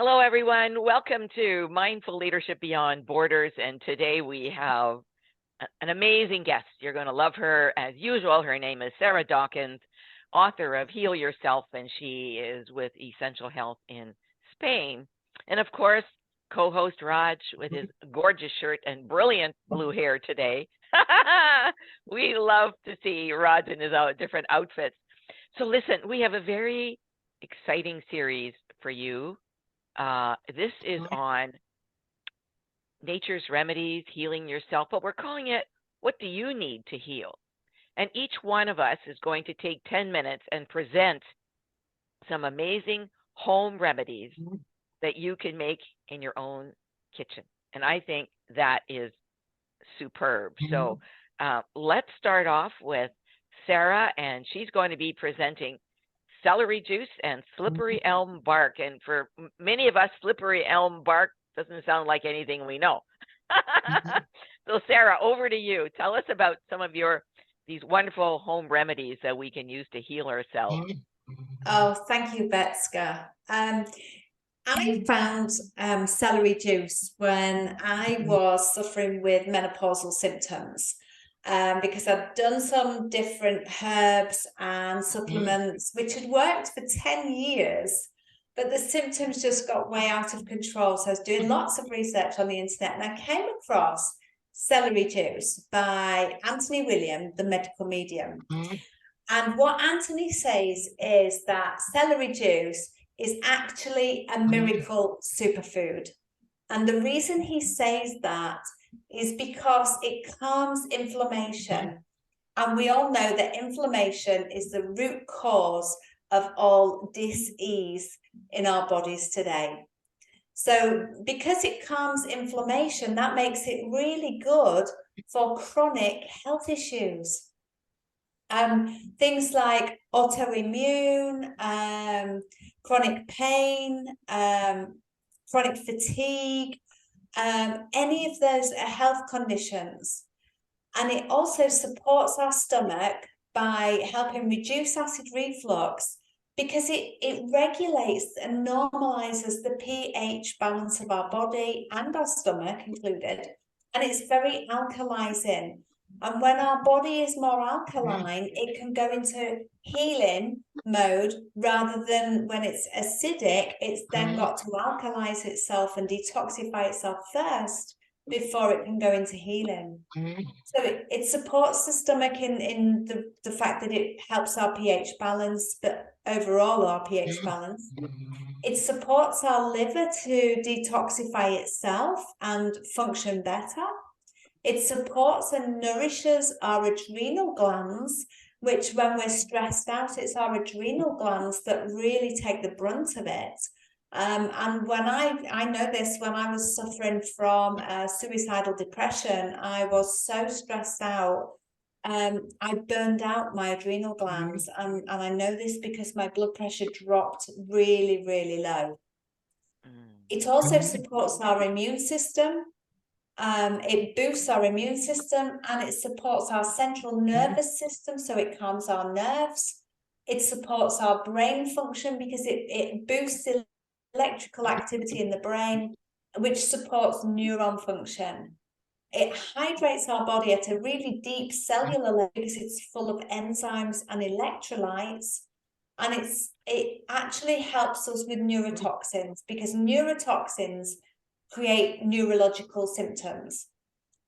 Hello, everyone. Welcome to Mindful Leadership Beyond Borders. And today we have an amazing guest. You're going to love her as usual. Her name is Sarah Dawkins, author of Heal Yourself, and she is with Essential Health in Spain. And of course, co-host Raj with his gorgeous shirt and brilliant blue hair today. We love to see Raj in his different outfits. So listen, we have a very exciting series for you. This is on nature's remedies, healing yourself, but we're calling it, What Do You Need to Heal? And each one of us is going to take 10 minutes and present some amazing home remedies that you can make in your own kitchen. And I think that is superb. So let's start off with Sarah, and she's going to be presenting celery juice and slippery elm bark. And for many of us, slippery elm bark doesn't sound like anything we know. So Sarah, over to you. Tell us about some of these wonderful home remedies that we can use to heal ourselves. Oh, thank you, Betska. I found celery juice when I was suffering with menopausal symptoms. Because I'd done some different herbs and supplements, which had worked for 10 years, but the symptoms just got way out of control. So I was doing lots of research on the internet, and I came across celery juice by Anthony William, the medical medium. And what Anthony says is that celery juice is actually a miracle superfood. And the reason he says that is because it calms inflammation. And we all know that inflammation is the root cause of all dis-ease in our bodies today. So because it calms inflammation, that makes it really good for chronic health issues. Things like autoimmune, chronic pain, chronic fatigue, any of those health conditions. And it also supports our stomach by helping reduce acid reflux, because it regulates and normalizes the pH balance of our body and our stomach included. And it's very alkalizing. And when our body is more alkaline, it can go into healing mode rather than when it's acidic, it's then got to alkalize itself and detoxify itself first before it can go into healing. So it supports the stomach in the fact that it helps our pH balance, but overall our pH balance. It supports our liver to detoxify itself and function better. It supports and nourishes our adrenal glands, which when we're stressed out, it's our adrenal glands that really take the brunt of it. And when I know this, when I was suffering from suicidal depression, I was so stressed out. I burned out my adrenal glands, and I know this because my blood pressure dropped really, really low. It also supports our immune system. It boosts our immune system, and it supports our central nervous system, so it calms our nerves. It supports our brain function because it boosts electrical activity in the brain, which supports neuron function. It hydrates our body at a really deep cellular level because it's full of enzymes and electrolytes. And it actually helps us with neurotoxins, because neurotoxins create neurological symptoms.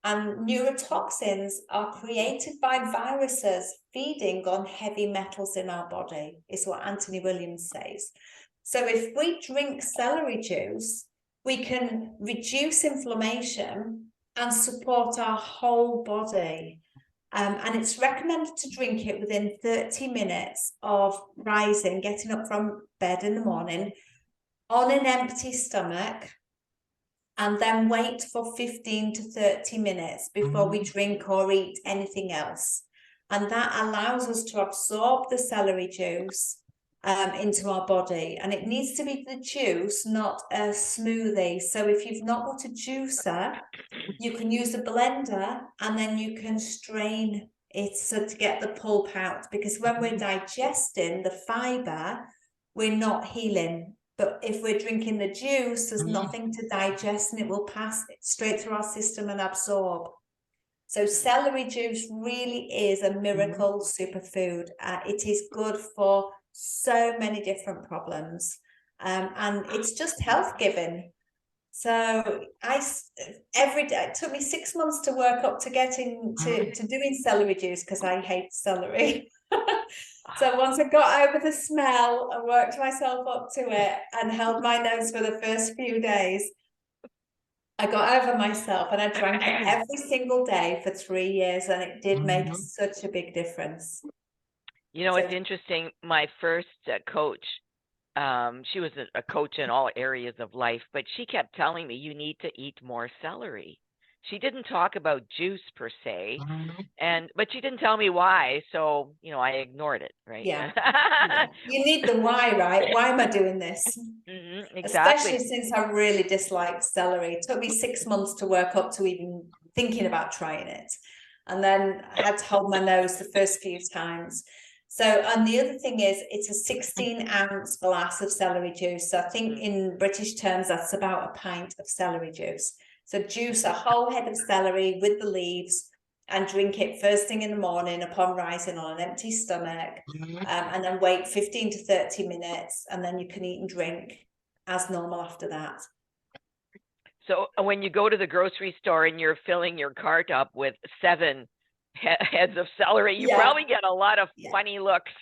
And neurotoxins are created by viruses feeding on heavy metals in our body, is what Anthony Williams says. So if we drink celery juice, we can reduce inflammation and support our whole body. And it's recommended to drink it within 30 minutes of rising, getting up from bed in the morning, on an empty stomach, and then wait for 15 to 30 minutes before we drink or eat anything else. And that allows us to absorb the celery juice into our body. And it needs to be the juice, not a smoothie. So if you've not got a juicer, you can use a blender, and then you can strain it so to get the pulp out. Because when we're digesting the fiber, we're not healing. But if we're drinking the juice, there's nothing to digest and it will pass straight through our system and absorb. So celery juice really is a miracle superfood. It is good for so many different problems, and it's just health giving. So every day, it took me 6 months to work up to getting to doing celery juice because I hate celery. So once I got over the smell and worked myself up to it and held my nose for the first few days, I got over myself and I drank it every single day for 3 years, and it did make such a big difference. You know, it's interesting. My first coach, she was a coach in all areas of life, but she kept telling me you need to eat more celery. She didn't talk about juice per se, but she didn't tell me why. So, you know, I ignored it, right? Yeah. You need the why, right? Why am I doing this? Exactly. Especially since I really disliked celery. It took me 6 months to work up to even thinking about trying it. And then I had to hold my nose the first few times. So, and the other thing is, it's a 16-ounce glass of celery juice. So I think in British terms, that's about a pint of celery juice. So juice a whole head of celery with the leaves and drink it first thing in the morning upon rising on an empty stomach, and then wait 15 to 30 minutes, and then you can eat and drink as normal after that. So when you go to the grocery store and you're filling your cart up with 7 heads of celery, you probably get a lot of funny looks.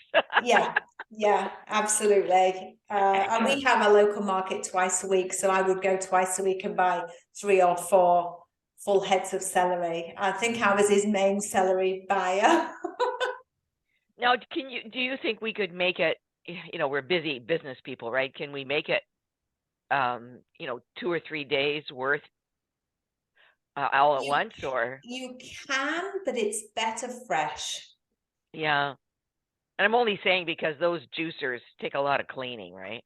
Yeah, absolutely. And we have a local market twice a week, so I would go twice a week and buy 3 or 4 full heads of celery. I think I was his main celery buyer. Now, do you think we could make it, you know, we're busy business people, right? Can we make it, you know, 2 or 3 days worth all at once, or? You can, but it's better fresh. Yeah. And I'm only saying because those juicers take a lot of cleaning, right?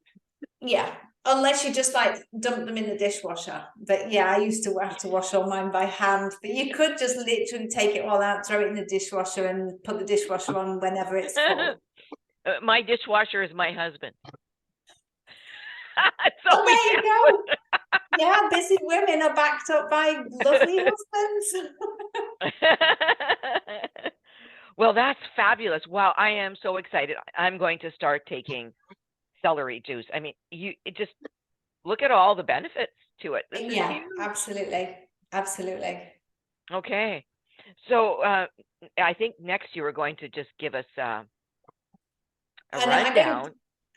Yeah, unless you just like dump them in the dishwasher. But yeah, I used to have to wash all mine by hand. But you could just literally take it all out, throw it in the dishwasher, and put the dishwasher on whenever it's full. My dishwasher is my husband. So there you go. Yeah, busy women are backed up by lovely husbands. Well, that's fabulous. Wow, I am so excited. I'm going to start taking celery juice. I mean, just look at all the benefits to it. This is huge. Absolutely. Okay. So I think next you were going to just give us a rundown.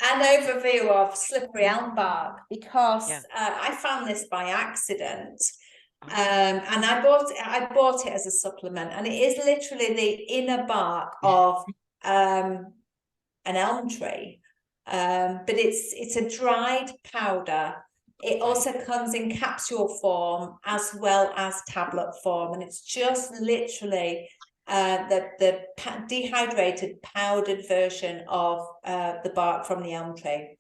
An overview of slippery elm bark, because I found this by accident. And I bought it as a supplement, and it is literally the inner bark of an elm tree, but it's a dried powder. It also comes in capsule form as well as tablet form, and it's just literally the dehydrated powdered version of the bark from the elm tree.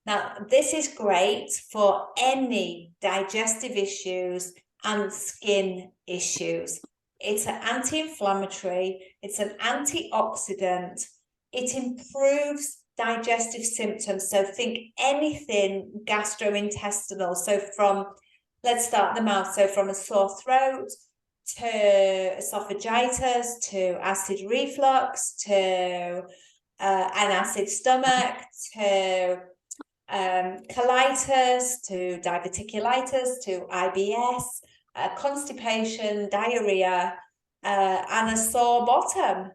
Now, this is great for any digestive issues and skin issues. It's an anti-inflammatory, it's an antioxidant, it improves digestive symptoms. So think anything gastrointestinal. So let's start the mouth. So from a sore throat to esophagitis, to acid reflux, to an acid stomach, to colitis, to diverticulitis, to IBS, constipation, diarrhea, and a sore bottom.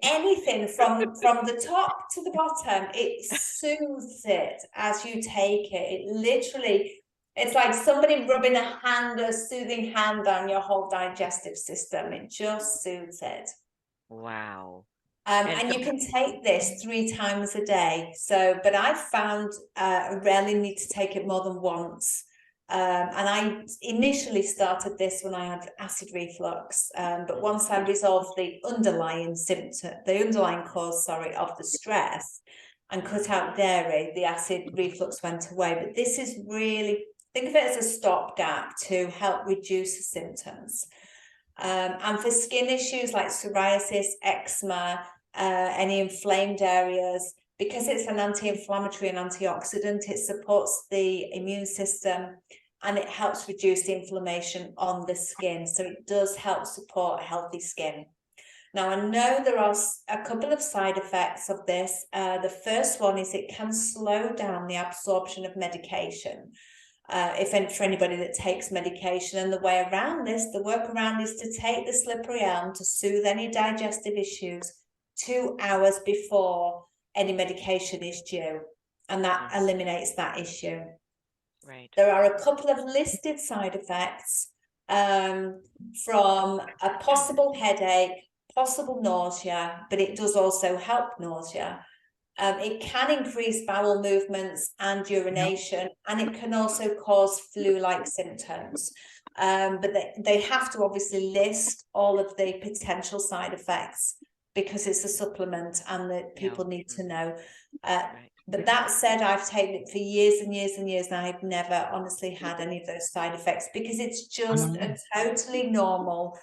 Anything from the top to the bottom, it soothes it as you take it. It literally, it's like somebody rubbing a soothing hand on your whole digestive system. It just soothes it. Wow. And you can take this 3 times a day. So, but I found I rarely need to take it more than once. And I initially started this when I had acid reflux. But once I resolved the underlying symptom, the underlying cause, of the stress, and cut out dairy, the acid reflux went away. But this is really, think of it as a stopgap to help reduce the symptoms. And for skin issues like psoriasis, eczema, any inflamed areas, because it's an anti-inflammatory and antioxidant, it supports the immune system and it helps reduce the inflammation on the skin. So it does help support healthy skin. Now, I know there are a couple of side effects of this. The first one is it can slow down the absorption of medication. For anybody that takes medication, and the way around this, the workaround is to take the slippery elm to soothe any digestive issues 2 hours before any medication is due, and that eliminates that issue. Right. There are a couple of listed side effects from a possible headache, possible nausea, but it does also help nausea. It can increase bowel movements and urination, and it can also cause flu-like symptoms. But they have to obviously list all of the potential side effects because it's a supplement and that people need to know. But that said, I've taken it for years and years and years, and I've never honestly had any of those side effects because it's just a totally normal,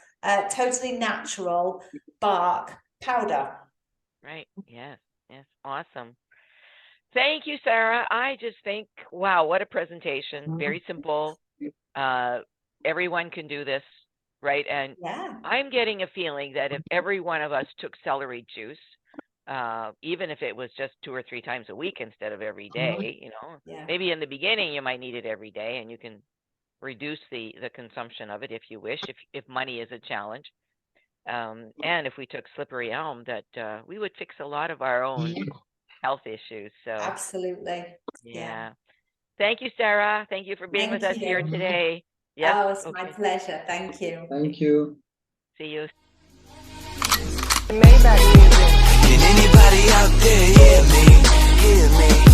totally natural bark powder. Right. Yes. Yes. Awesome. Thank you, Sarah. I just think, wow, what a presentation. Very simple. Everyone can do this, right? And I'm getting a feeling that if every one of us took celery juice, even if it was just 2 or 3 times a week instead of every day, you know, maybe in the beginning you might need it every day, and you can reduce the consumption of it if you wish, if money is a challenge. And if we took slippery elm, that we would fix a lot of our own health issues. So absolutely. Yeah. Thank you, Sarah. Thank you for being with us here today. Yes. Oh, it's my pleasure. Thank you. Thank you. See you. Can anybody out there hear me? Hear me?